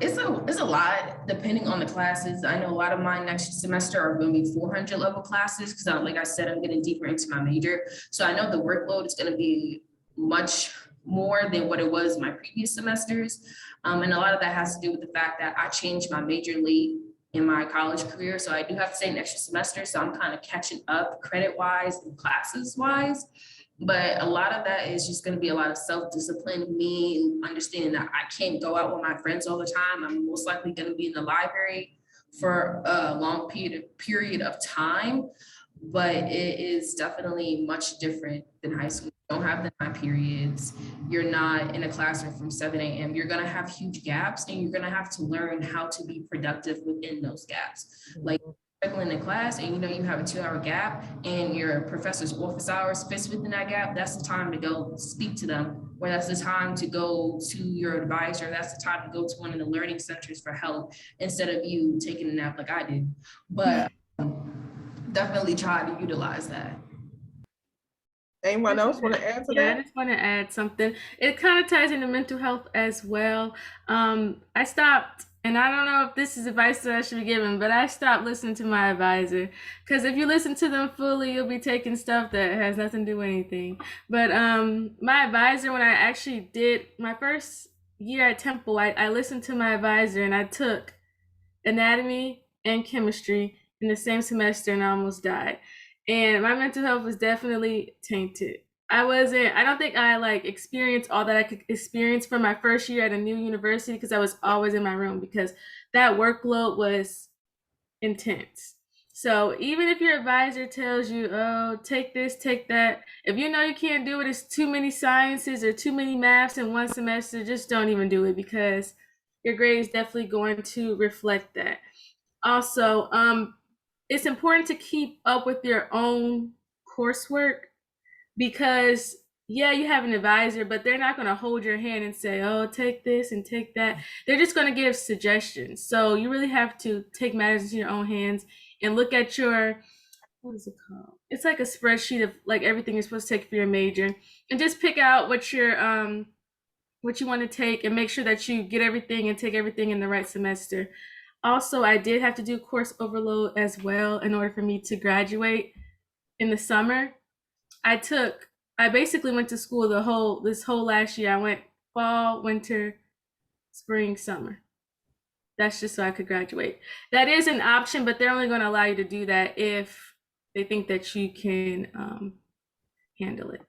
it's a lot depending on the classes. I know a lot of mine next semester are going to be 400 level classes because like I said, I'm getting deeper into my major. So I know the workload is going to be much more than what it was my previous semesters. And a lot of that has to do with the fact that I changed my major late in my college career. So I do have to take an extra semester. So I'm kind of catching up credit wise and classes wise. But a lot of that is just going to be a lot of self-discipline, me understanding that I can't go out with my friends all the time. I'm most likely going to be in the library for a long period of time, but it is definitely much different than high school. You don't have the 9 periods. You're not in a classroom from 7 a.m. You're going to have huge gaps and you're going to have to learn how to be productive within those gaps. Like in class and you have a 2-hour gap and your professor's office hours fits within that gap, that's the time to go speak to them, or that's the time to go to your advisor, that's the time to go to one of the learning centers for help instead of you taking a nap like I did. But definitely try to utilize that. Anyone else want to add to that? I just want to add something. It kind of ties into mental health as well. I stopped, and I don't know if this is advice that I should be giving, but I stopped listening to my advisor because if you listen to them fully, you'll be taking stuff that has nothing to do with anything. But my advisor, when I actually did my first year at Temple, I listened to my advisor and I took anatomy and chemistry in the same semester and I almost died. And my mental health was definitely tainted. I don't think I experienced all that I could experience from my first year at a new university because I was always in my room because that workload was intense. So even if your advisor tells you, oh, take this, take that, if you know you can't do it, it's too many sciences or too many maths in one semester, just don't even do it because your grade is definitely going to reflect that. Also, it's important to keep up with your own coursework because you have an advisor, but they're not going to hold your hand and say, oh, take this and take that. They're just going to give suggestions. So you really have to take matters into your own hands and look at your, what is it called? It's like a spreadsheet of everything you're supposed to take for your major and just pick out what you want to take and make sure that you get everything and take everything in the right semester. Also, I did have to do course overload as well in order for me to graduate in the summer. I basically went to school this whole last year. I went fall, winter, spring, summer. That's just so I could graduate. That is an option, but they're only going to allow you to do that if they think that you can handle it.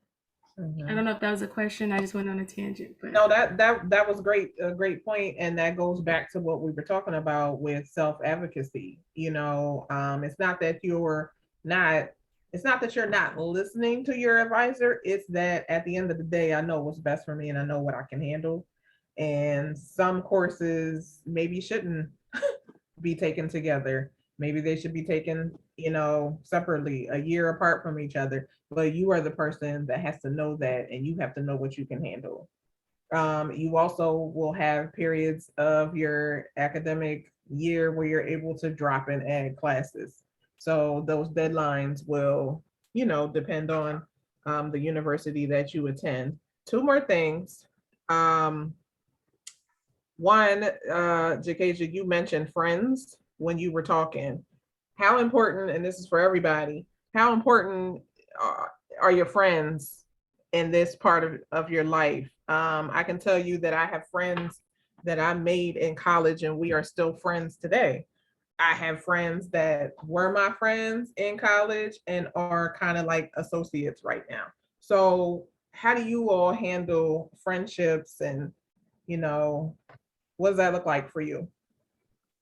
Mm-hmm. I don't know if that was a question. I just went on a tangent. But no, that was a great point, and that goes back to what we were talking about with self-advocacy. It's not that you're not listening to your advisor. It's that at the end of the day, I know what's best for me and I know what I can handle. And some courses maybe shouldn't be taken together. Maybe they should be taken, separately, a year apart from each other. But you are the person that has to know that, and you have to know what you can handle. You also will have periods of your academic year where you're able to drop and add classes. So those deadlines will, depend on the university that you attend. 2 more things. One, Jakasia, you mentioned friends when you were talking. How important, and this is for everybody, how important are your friends in this part of your life? I can tell you that I have friends that I made in college and we are still friends today. I have friends that were my friends in college and are kind of like associates right now. So how do you all handle friendships and, what does that look like for you?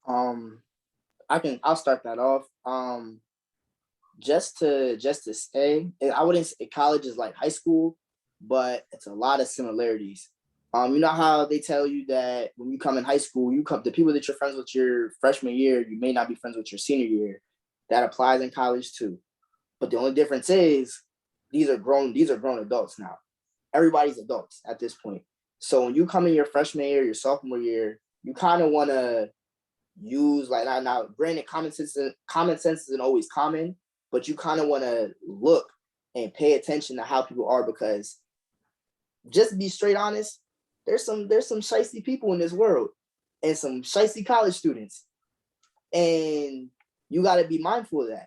I'll start that off. Just to say, I wouldn't say college is like high school, but it's a lot of similarities. You know how they tell you that when you come in high school, the people that you're friends with your freshman year, you may not be friends with your senior year. That applies in college too. But the only difference is these are grown adults now. Everybody's adults at this point. So when you come in your freshman year, your sophomore year, you kind of want to use like now granted common sense isn't always common, but you kind of want to look and pay attention to how people are, because just to be straight honest, there's some shiesty people in this world and some shiesty college students, and you got to be mindful of that.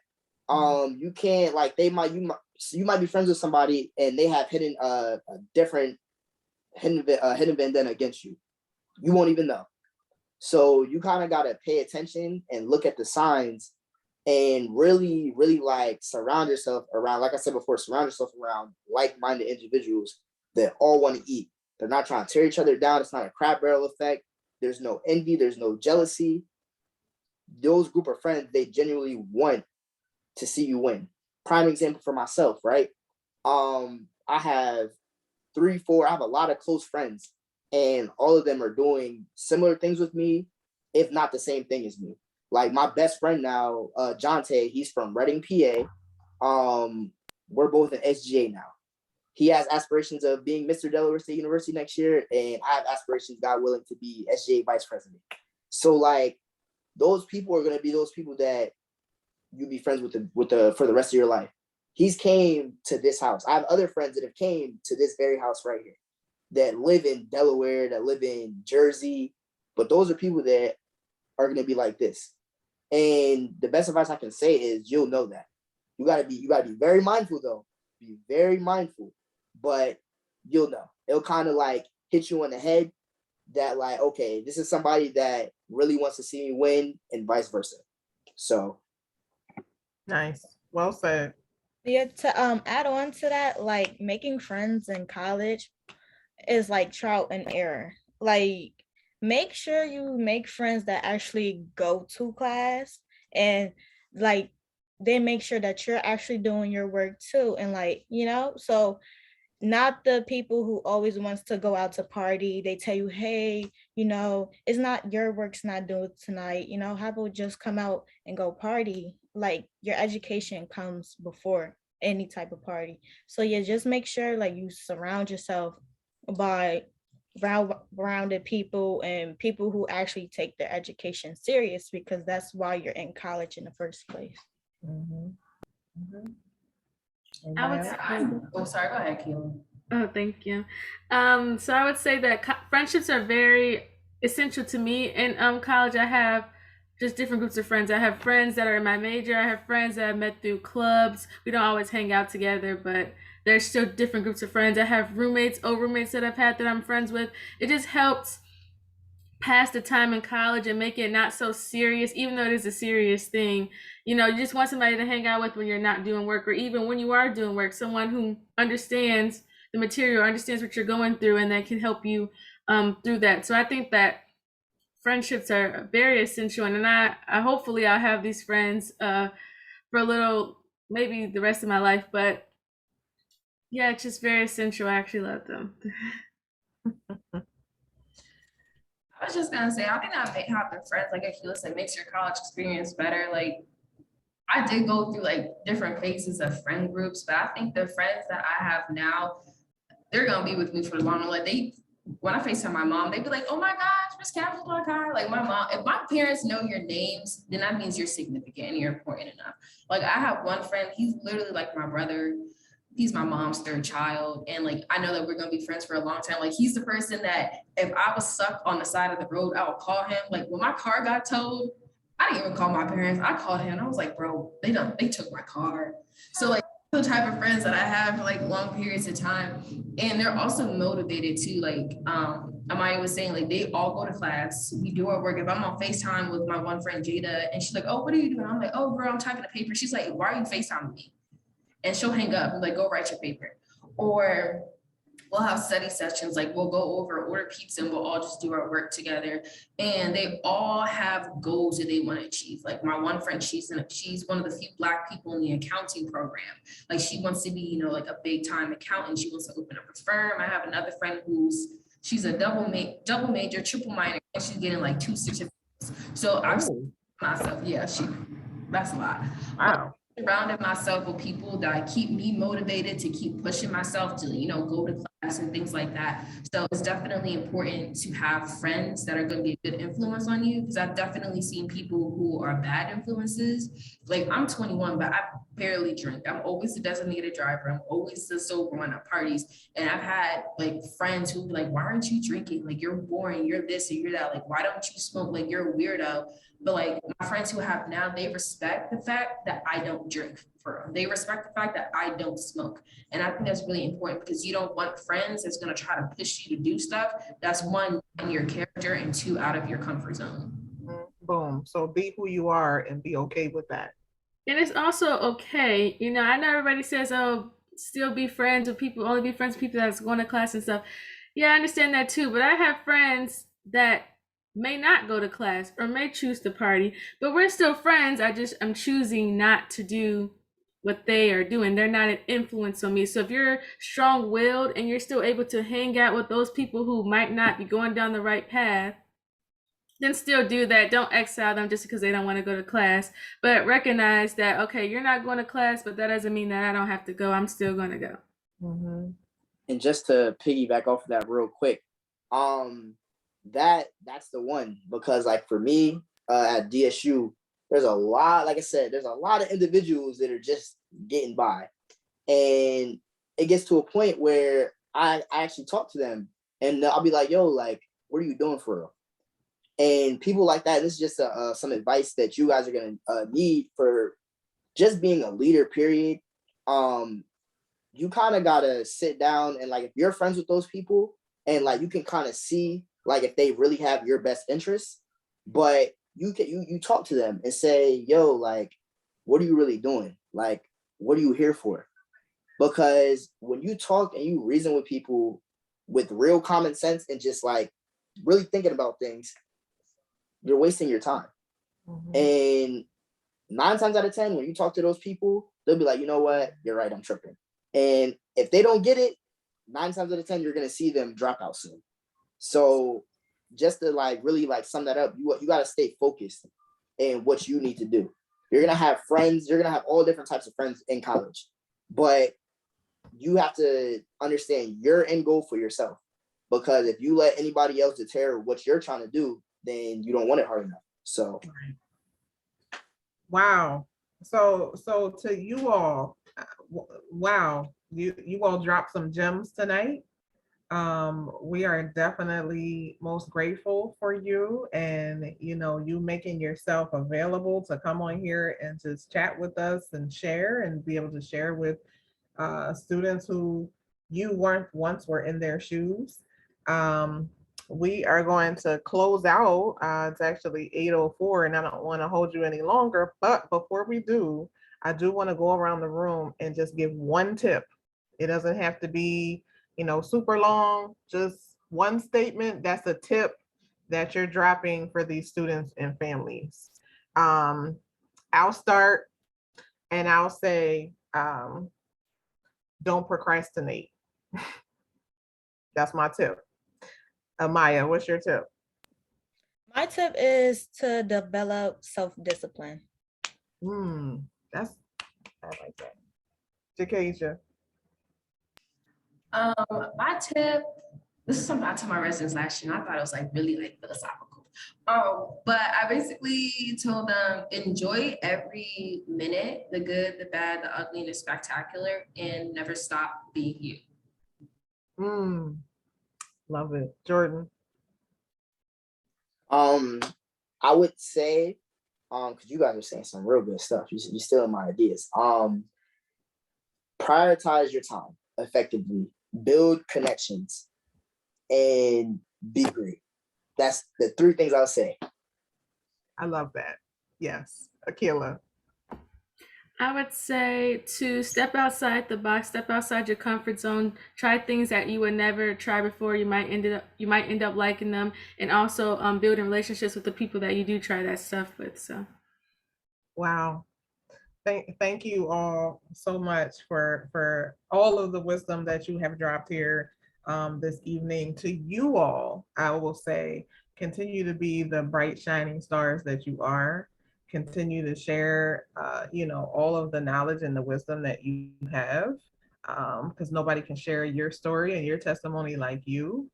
You can't like you might be friends with somebody and they have a different hidden vendetta against you. You won't even know. So you kind of got to pay attention and look at the signs and really, really like surround yourself around, like I said before, surround yourself around like-minded individuals that all want to eat. They're not trying to tear each other down. It's not a crab barrel effect. There's no envy. There's no jealousy. Those group of friends, they genuinely want to see you win. Prime example for myself, right? I have I have a lot of close friends, and all of them are doing similar things with me, if not the same thing as me. Like my best friend now, Jonte, he's from Reading, PA. We're both in SGA now. He has aspirations of being Mr. Delaware State University next year, and I have aspirations, God willing, to be SGA vice president. So like those people are going to be those people that you be friends with for the rest of your life. He's came to this house. I have other friends that have came to this very house right here that live in Delaware, that live in Jersey, but those are people that are going to be like this. And the best advice I can say is you'll know that. You gotta be very mindful though. Be very mindful, but you'll know. It'll kind of like hit you in the head that like, okay, this is somebody that really wants to see me win, and vice versa. So Nice. Well said. Yeah, to add on to that, like making friends in college is like trial and error. Like make sure you make friends that actually go to class, and like they make sure that you're actually doing your work too. And like, so not the people who always wants to go out to party. They tell you, hey, it's not your work's not due tonight. How about just come out and go party? Like your education comes before any type of party. So yeah, just make sure like you surround yourself by rounded people and people who actually take their education serious, because that's why you're in college in the first place. Mm-hmm. Mm-hmm. I would Sorry, go ahead, Akilah. Oh, thank you. So I would say that friendships are very essential to me. In college, I have just different groups of friends. I have friends that are in my major. I have friends that I met through clubs. We don't always hang out together, but there's still different groups of friends. I have roommates that I've had that I'm friends with. It just helps pass the time in college and make it not so serious, even though it is a serious thing. You just want somebody to hang out with when you're not doing work, or even when you are doing work, someone who understands the material, understands what you're going through, and that can help you through that. So I think that friendships are very essential, and I hopefully I'll have these friends for a little, maybe the rest of my life, but yeah, it's just very essential. I actually love them. I was just gonna say, I think that having friends, like Akilah said, makes your college experience better. Like, I did go through like different phases of friend groups, but I think the friends that I have now, they're gonna be with me for the long run. Like when I FaceTime my mom, they'd be like, "Oh my gosh, Miss Cabbagestalk." Like my mom, if my parents know your names, then that means you're significant and you're important enough. Like I have one friend, he's literally like my brother. He's my mom's third child. And like, I know that we're gonna be friends for a long time. Like he's the person that if I was stuck on the side of the road, I would call him. Like when my car got towed, I didn't even call my parents. I called him. I was like, bro, they took my car. So like, the type of friends that I have for like long periods of time. And they're also motivated too. Like Amaya was saying, like they all go to class. We do our work. If I'm on FaceTime with my one friend Jada and she's like, oh, what are you doing? I'm like, oh girl, I'm typing a paper. She's like, why are you FaceTiming me? And she'll hang up and like, go write your paper. Or we'll have study sessions, like we'll go over, order pizza, and we'll all just do our work together. And they all have goals that they want to achieve. Like my one friend, she's one of the few Black people in the accounting program. Like she wants to be, you know, like a big time accountant. She wants to open up a firm. I have another friend she's a double major, triple minor, and she's getting like 2 certificates. So I've myself, yeah, that's a lot. Wow. Surrounded myself with people that keep me motivated to keep pushing myself to, you know, go to class and things like that. So it's definitely important to have friends that are going to be a good influence on you, because I've definitely seen people who are bad influences. Like I'm 21, but I barely drink. I'm always the designated driver. I'm always the sober one at parties. And I've had like friends who be like, why aren't you drinking? Like you're boring, you're this or you're that. Like, why don't you smoke? Like you're a weirdo. But like my friends who have now, they respect the fact that I don't drink for them. They respect the fact that I don't smoke. And I think that's really important, because you don't want friends that's going to try to push you to do stuff that's one, in your character, and two, out of your comfort zone. Boom. So be who you are and be okay with that. And it's also okay, you know, I know everybody says, oh, still be friends with people, only be friends with people that's going to class and stuff. Yeah, I understand that too, but I have friends that may not go to class or may choose to party, but we're still friends. I'm choosing not to do what they are doing. They're not an influence on me. So if you're strong-willed and you're still able to hang out with those people who might not be going down the right path, then still do that. Don't exile them just because they don't want to go to class, but recognize that, okay, you're not going to class, but that doesn't mean that I don't have to go. I'm still going to go. Mm-hmm. And just to piggyback off of that real quick, that's the one, because like for me at DSU, there's a lot, like I said, there's a lot of individuals that are just getting by, and it gets to a point where I actually talk to them and I'll be like, yo, like, what are you doing for real? And people like that, this is just some advice that you guys are going to need for just being a leader, period. You kind of got to sit down and, like, if you're friends with those people and, like, you can kind of see, like, if they really have your best interests, but you talk to them and say, yo, like, what are you really doing? Like, what are you here for? Because when you talk and you reason with people with real common sense and just, like, really thinking about things, you're wasting your time. Mm-hmm. And 9 times out of 10, when you talk to those people, they'll be like, you know what? You're right, I'm tripping. And if they don't get it, 9 times out of 10, you're going to see them drop out soon. So just to like really like sum that up, you got to stay focused in what you need to do. You're going to have friends. You're going to have all different types of friends in college. But you have to understand your end goal for yourself. Because if you let anybody else deter what you're trying to do, then you don't want it hard enough. So. Wow. So to you all, wow, you all dropped some gems tonight. We are definitely most grateful for you, and you know, you making yourself available to come on here and just chat with us and share and be able to share with students who you weren't once were in their shoes. We are going to close out. It's actually 8:04 and I don't want to hold you any longer, but before we do, I do want to go around the room and just give one tip. It doesn't have to be, you know, super long, just one statement. That's a tip that you're dropping for these students and families. I'll start and I'll say, don't procrastinate. That's my tip. Amaya, what's your tip? My tip is to develop self-discipline. I like that. Jakasia. My tip, this is something I told my residents last year, and I thought it was like really like philosophical. But I basically told them, enjoy every minute, the good, the bad, the ugly, and the spectacular, and never stop being you. Love it. Jordan. I would say, because you guys are saying some real good stuff. You're stealing my ideas. prioritize your time effectively, build connections, and be great. That's the 3 things I'll say. I love that. Yes. Akilah. I would say to step outside the box, step outside your comfort zone, try things that you would never try before. You might end up liking them, and also building relationships with the people that you do try that stuff with. So, Wow. Thank you all so much for all of the wisdom that you have dropped here this evening. To you all, I will say, continue to be the bright shining stars that you are. Continue to share, all of the knowledge and the wisdom that you have, because nobody can share your story and your testimony like you.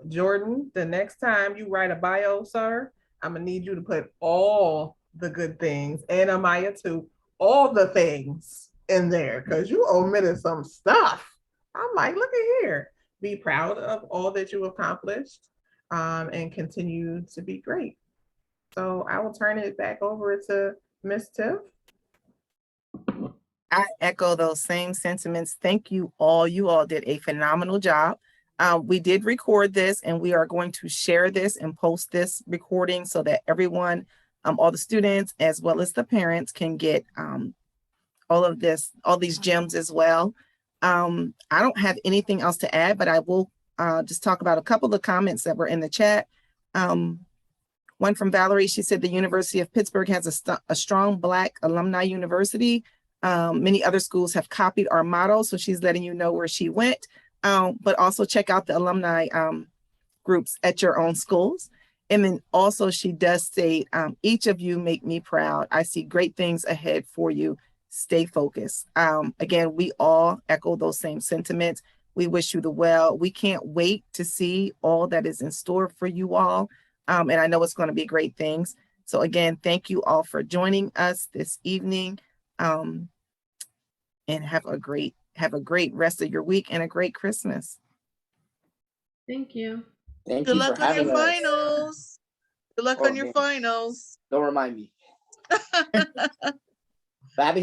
Jordan, the next time you write a bio, sir, I'm gonna need you to put all the good things, and Amaya too, all the things in there, because you omitted some stuff. I'm like, look at here. Be proud of all that you accomplished, and continue to be great. So I will turn it back over to Miss Tiff. I echo those same sentiments. Thank you all. You all did a phenomenal job. We did record this, and we are going to share this and post this recording so that everyone, all the students, as well as the parents, can get all these gems as well. I don't have anything else to add, but I will just talk about a couple of comments that were in the chat. One from Valerie, she said the University of Pittsburgh has a strong Black alumni university. Many other schools have copied our motto, so she's letting you know where she went. But also check out the alumni groups at your own schools. And then also she does say, each of you make me proud. I see great things ahead for you. Stay focused. Again, we all echo those same sentiments. We wish you the well. We can't wait to see all that is in store for you all. And I know it's going to be great things. So again, thank you all for joining us this evening. And have a great rest of your week and a great Christmas. thank you. Thank Good you for luck on your having us. finals. Good luck Oh, on your man. finals. Don't remind me. But happy